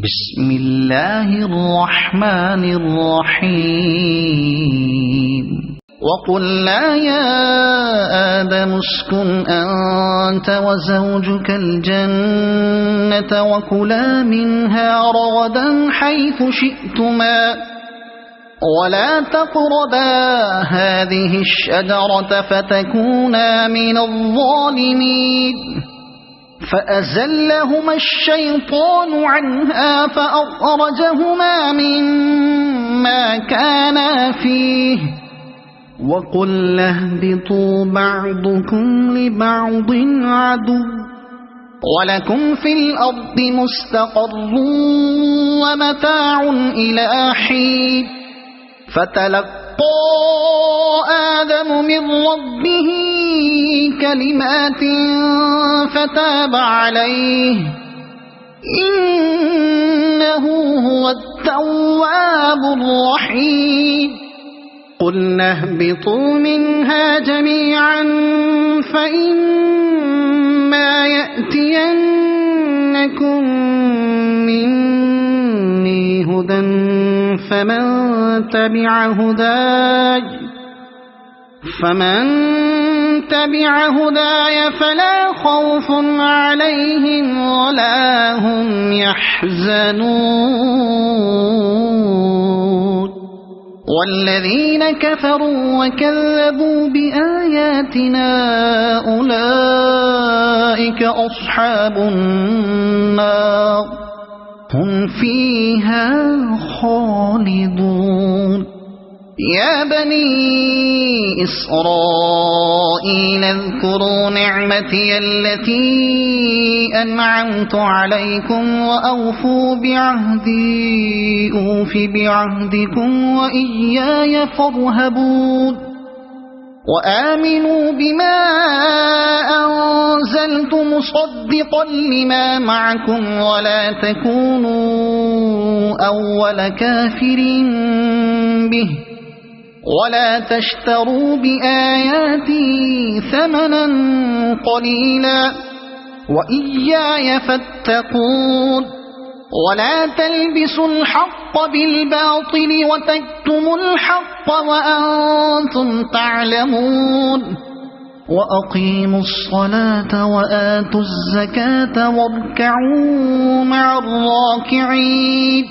بسم الله الرحمن الرحيم وقلنا يا آدم اسكن أنت وزوجك الجنة وكلا منها رغدا حيث شئتما ولا تقربا هذه الشجرة فتكونا من الظالمين فأزلهما الشيطان عنها فأخرجهما مما كانا فيه وقلنا اهبطوا بعضكم لبعض عدو ولكم في الأرض مستقر ومتاع إلى حين فتلقى آدم من ربه كلمات فتاب عليه إنه هو التواب الرحيم قلنا اهبطوا منها جميعا فإما يأتينكم مني هدى فمن تبع هداي فلا خوف عليهم ولا هم يحزنون والذين كفروا وكذبوا بآياتنا أولئك أصحاب النار هم فيها خالدون يا بني إسرائيل اذكروا نعمتي التي أنعمت عليكم وأوفوا بعهدي أوف بعهدكم وإياي فارهبون وآمنوا بما أنزلت مصدقا لما معكم ولا تكونوا أول كافر به ولا تشتروا بآياتي ثمنا قليلا وإياي فاتقون ولا تلبسوا الحق بالباطل وتكتموا الحق وأنتم تعلمون وأقيموا الصلاة وآتوا الزكاة واركعوا مع الراكعين